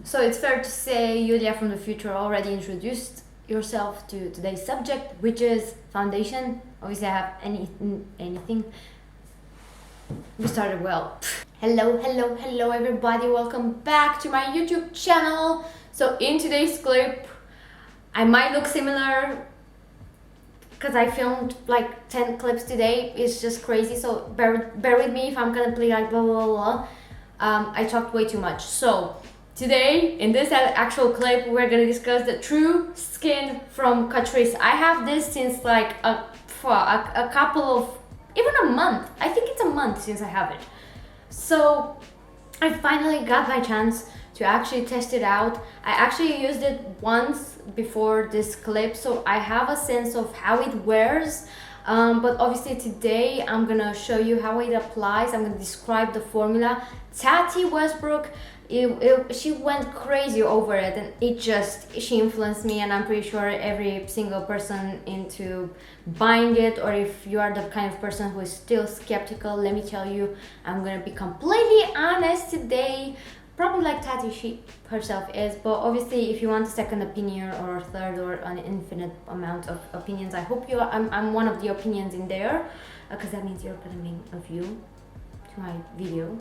So it's fair to say Yulia from the future already introduced yourself to today's subject, which is foundation. Obviously I have anything. We started well. Hello everybody, welcome back to my YouTube channel. So in today's clip, I might look similar because I filmed like 10 clips today. It's just crazy, so bear with me if I'm gonna play like blah blah blah. I talked way too much. So today, in this actual clip, we're gonna discuss the true skin from Catrice. I have this since like a couple of, even a month. I think it's a month since I have it. So I finally got my chance to actually test it out. I actually used it once before this clip, so I have a sense of how it wears. But obviously today I'm gonna show you how it applies. I'm gonna describe the formula. Tati Westbrook, she went crazy over it, and she influenced me, and I'm pretty sure every single person into buying it, or if you are the kind of person who is still skeptical, let me tell you, I'm gonna be completely honest today. Probably like Tati she herself is, but obviously if you want a second opinion or a third or an infinite amount of opinions, I hope I'm one of the opinions in there, because that means you're coming a view to my video.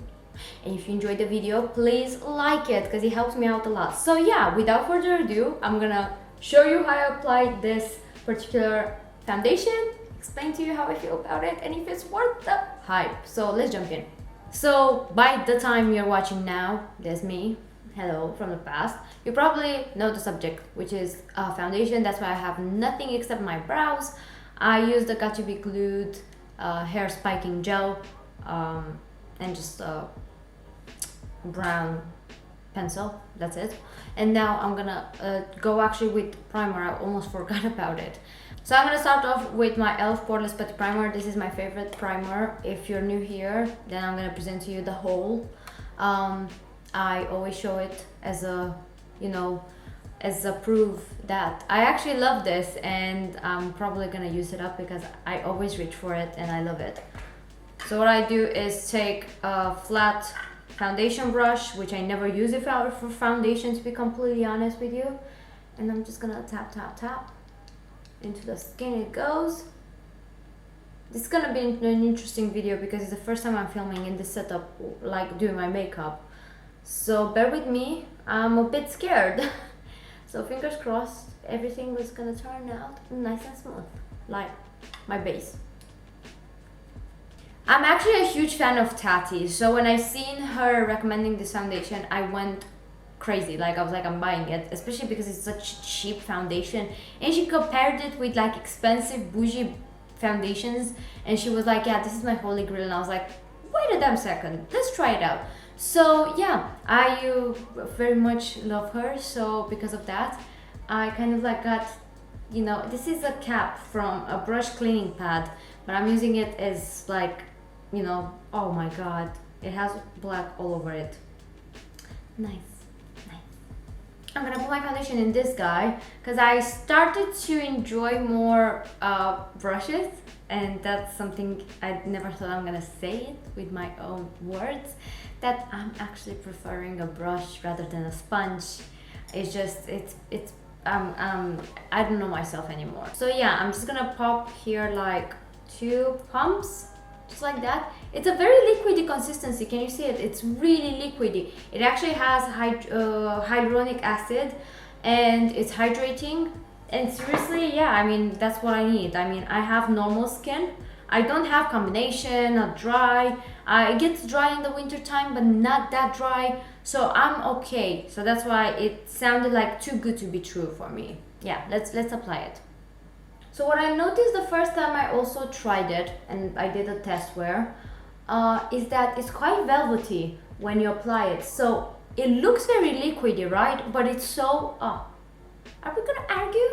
And if you enjoyed the video, please like it because it helps me out a lot. So yeah, without further ado, I'm gonna show you how I applied this particular foundation, explain to you how I feel about it, and if it's worth the hype. So let's jump in. So by the time you're watching now, there's me, hello from the past, you probably know the subject, which is foundation. That's why I have nothing except my brows. I use the Got to Be Glued hair spiking gel and just brown pencil, that's it. And now I'm gonna go actually with primer. I almost forgot about it. So I'm gonna start off with my e.l.f. Poreless Putty Primer. This is my favorite primer. If you're new here, then I'm gonna present to you the whole. I always show it as a, as a proof that I actually love this, and I'm probably gonna use it up because I always reach for it and I love it. So what I do is take a flat foundation brush, which I never use it for foundation, to be completely honest with you, and I'm just gonna tap into the skin. It goes. This is gonna be an interesting video because it's the first time I'm filming in this setup, like doing my makeup, so bear with me. I'm a bit scared. So fingers crossed everything was gonna turn out nice and smooth, like my base. I'm actually a huge fan of Tati, so when I seen her recommending this foundation, I went crazy. Like I was like, I'm buying it, especially because it's such a cheap foundation, and she compared it with like expensive bougie foundations, and she was like, yeah, this is my holy grail. And I was like, wait a damn second, let's try it out. So yeah, I very much love her, so because of that I kind of like got, this is a cap from a brush cleaning pad, but I'm using it as like, oh my god, it has black all over it. Nice. I'm gonna put my foundation in this guy because I started to enjoy more brushes, and that's something I never thought I'm gonna say it with my own words, that I'm actually preferring a brush rather than a sponge. It's just, I don't know myself anymore. So yeah, I'm just gonna pop here like 2 pumps, just like that. It's a very liquidy consistency. Can you see it? It's really liquidy. It actually has hyaluronic acid, and it's hydrating. And seriously, yeah, I mean, that's what I need. I mean, I have normal skin. I don't have combination, not dry. It gets dry in the winter time, but not that dry. So I'm okay. So that's why it sounded like too good to be true for me. Yeah, let's apply it. So what I noticed the first time I also tried it, and I did a test wear, is that it's quite velvety when you apply it. So it looks very liquidy, right? But it's so, are we gonna argue?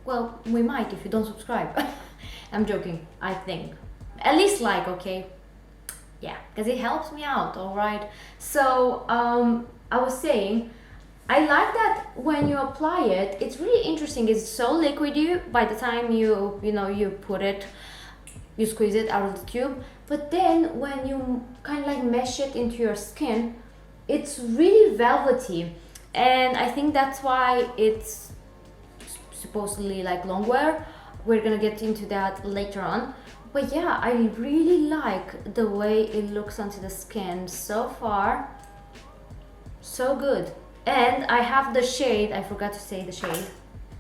Well, we might if you don't subscribe. I'm joking, I think. At least like, okay? Yeah, because it helps me out, alright? So, I was saying, I like that when you apply it, it's really interesting. It's so liquidy by the time you put it, you squeeze it out of the tube. But then when you kind of like mesh it into your skin, it's really velvety, and I think that's why it's supposedly like long wear. We're gonna get into that later on. But yeah, I really like the way it looks onto the skin so far. So good. And I have the shade, I forgot to say the shade,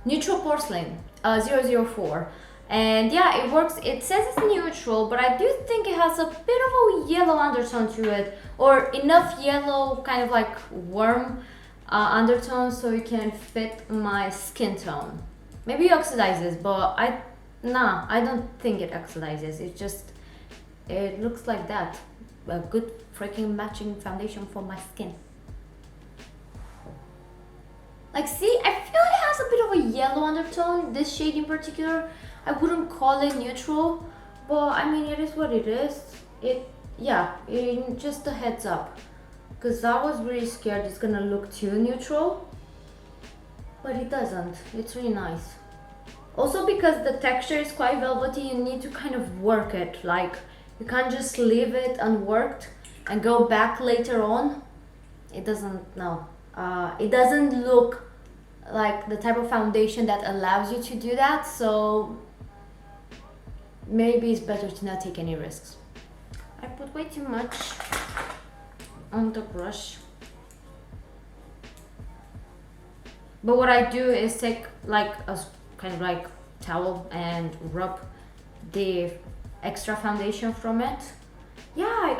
Neutral Porcelain 004. And yeah, it works. It says it's neutral, but I do think it has a bit of a yellow undertone to it, or enough yellow, kind of like warm undertone, so it can fit my skin tone. Maybe it oxidizes, but I don't think it oxidizes. It looks like that. A good freaking matching foundation for my skin. Like, see, I feel it has a bit of a yellow undertone, this shade in particular. I wouldn't call it neutral, but I mean, it is what it is. Just a heads up. Because I was really scared it's gonna look too neutral, but it doesn't. It's really nice. Also, because the texture is quite velvety, you need to kind of work it. Like, you can't just leave it unworked and go back later on. It doesn't look like the type of foundation that allows you to do that, so maybe it's better to not take any risks. I put way too much on the brush. But what I do is take like a kind of like towel and rub the extra foundation from it. Yeah,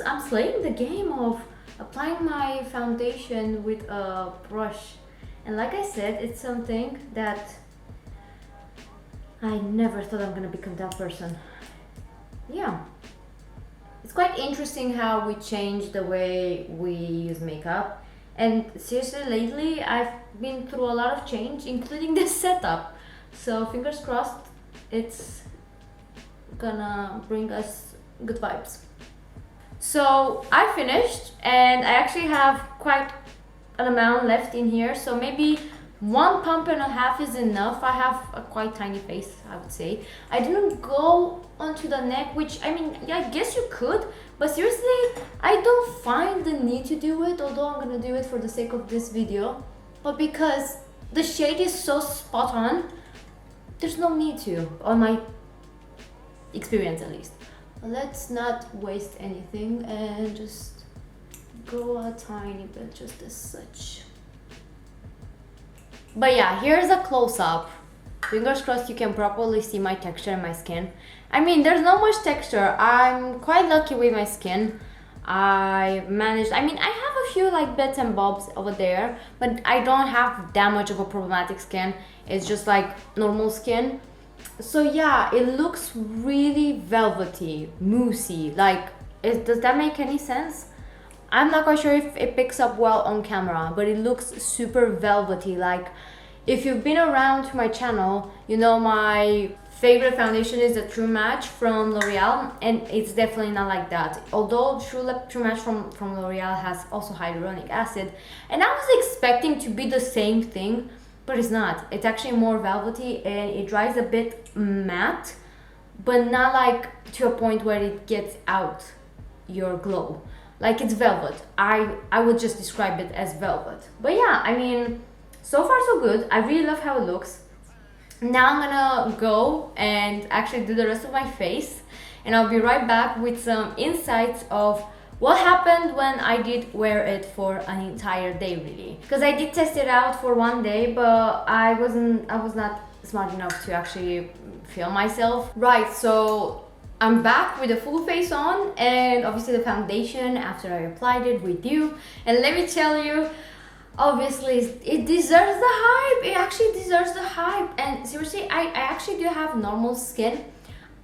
I'm slaying the game of applying my foundation with a brush. And like I said, it's something that I never thought I'm gonna become that person. Yeah. It's quite interesting how we change the way we use makeup. And seriously, lately I've been through a lot of change, including this setup. So fingers crossed, it's gonna bring us good vibes. So I finished, and I actually have quite an amount left in here, so maybe 1 pump and a half is enough. I have a quite tiny face, I would say. I didn't go onto the neck, which, I mean, yeah, I guess you could, but seriously, I don't find the need to do it, although I'm gonna do it for the sake of this video. But because the shade is so spot on, there's no need to, on my experience at least. Let's not waste anything and just go a tiny bit, just as such. But yeah, here's a close-up. Fingers crossed you can properly see my texture and my skin. I mean, there's not much texture. I'm quite lucky with my skin. I have a few like bits and bobs over there, but I don't have that much of a problematic skin. It's just like normal skin. So yeah, it looks really velvety, moussey. Like, does that make any sense? I'm not quite sure if it picks up well on camera, but it looks super velvety. Like, if you've been around to my channel, you know my favorite foundation is the True Match from L'Oreal, and it's definitely not like that. Although True Match from L'Oreal has also hyaluronic acid, and I was expecting to be the same thing, but it's not. It's actually more velvety, and it dries a bit matte, but not like to a point where it gets out your glow. Like, it's velvet. I would just describe it as velvet. But yeah, I mean, so far so good. I really love how it looks. Now I'm gonna go and actually do the rest of my face, and I'll be right back with some insights of what happened when I did wear it for an entire day, really. Because I did test it out for 1 day, but I was not smart enough to actually film myself. Right, so I'm back with the full face on, and obviously the foundation after I applied it with you. And let me tell you, obviously it deserves the hype. It actually deserves the hype. And seriously, I actually do have normal skin.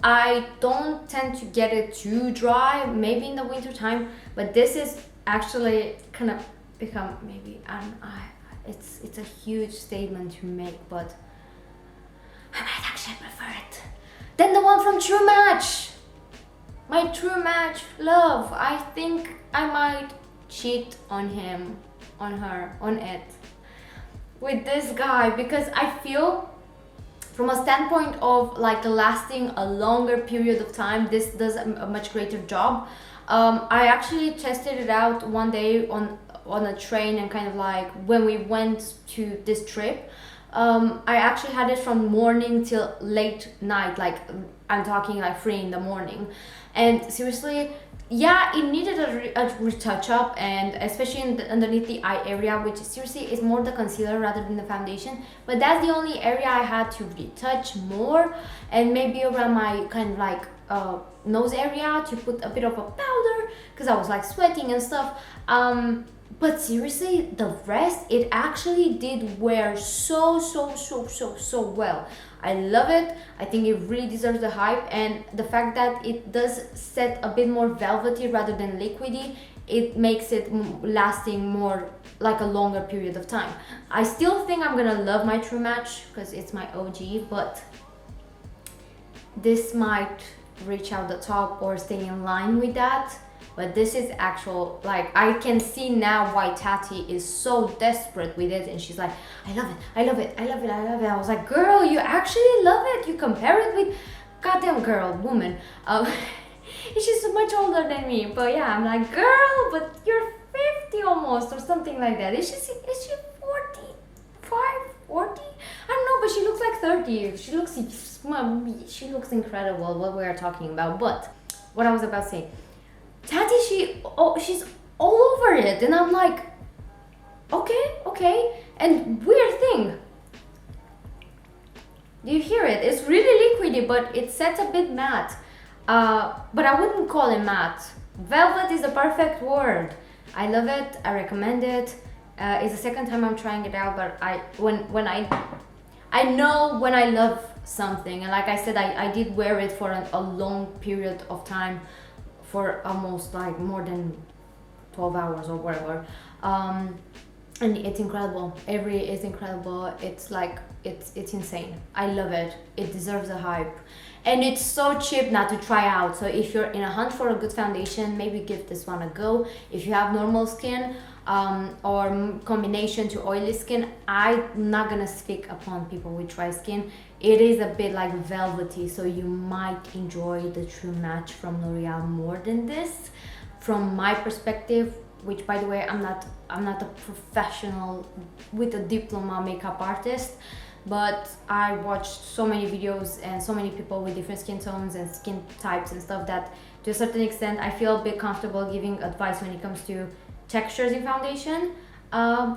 I don't tend to get it too dry, maybe in the winter time, but this is actually kind of become, maybe, it's a huge statement to make, but I might actually prefer it than the one from True Match. My True Match love. I think I might cheat on him, on her, on it with this guy, because I feel from a standpoint of like lasting a longer period of time, this does a much greater job. I actually tested it out one day on a train, and kind of like when we went to this trip. I actually had it from morning till late night, like I'm talking like 3 in the morning. And seriously, yeah, it needed a retouch up, and especially underneath the eye area, which seriously is more the concealer rather than the foundation. But that's the only area I had to retouch more, and maybe around my kind of like nose area to put a bit of a powder, because I was like sweating and stuff. But seriously, the rest, it actually did wear so well. I love it. I think it really deserves the hype, and the fact that it does set a bit more velvety rather than liquidy, it makes it lasting more, like a longer period of time. I still think I'm gonna love my True Match because it's my OG, but this might reach out the top or stay in line with that. But this is actual, like, I can see now why Tati is so desperate with it, and she's like, I love it, I love it, I love it, I love it. I was like, girl, you actually love it? You compare it with, goddamn girl, woman. She's so much older than me, but yeah, I'm like, girl, but you're 50 almost, or something like that. Is she 45, 40? I don't know, but she looks like 30. She looks incredible, what we are talking about. But what I was about to say, Tati, she's all over it, and I'm like, okay. And weird thing, do you hear it? It's really liquidy, but it sets a bit matte. But I wouldn't call it matte. Velvet is a perfect word. I love it. I recommend it. It's the second time I'm trying it out, but I know when I love something, and like I said, I did wear it for a long period of time, for almost like more than 12 hours or whatever, and it's incredible. Every is incredible. It's like it's insane. I love it. It deserves a hype, and it's so cheap not to try out. So if you're in a hunt for a good foundation, maybe give this one a go. If you have normal skin or combination to oily skin, I'm not gonna speak upon people with dry skin. It is a bit like velvety, so you might enjoy the True Match from L'Oreal more than this, from my perspective. Which, by the way, I'm not a professional with a diploma makeup artist, but I watched so many videos and so many people with different skin tones and skin types and stuff that, to a certain extent, I feel a bit comfortable giving advice when it comes to textures in foundation.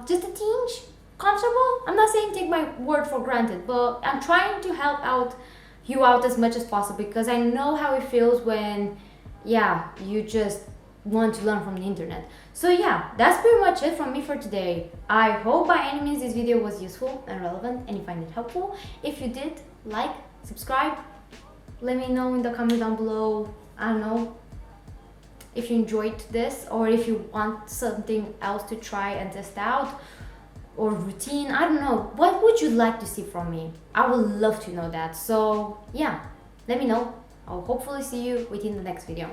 Just a tinge comfortable. I'm not saying take my word for granted, but I'm trying to help you out as much as possible, because I know how it feels when, yeah, you just want to learn from the internet. So yeah, that's pretty much it from me for today. I hope by any means this video was useful and relevant, and you find it helpful. If you did, like, subscribe, let me know in the comment down below, I don't know, if you enjoyed this, or if you want something else to try and test out, or routine, I don't know. What would you like to see from me? I would love to know that. So yeah, let me know. I'll hopefully see you within the next video.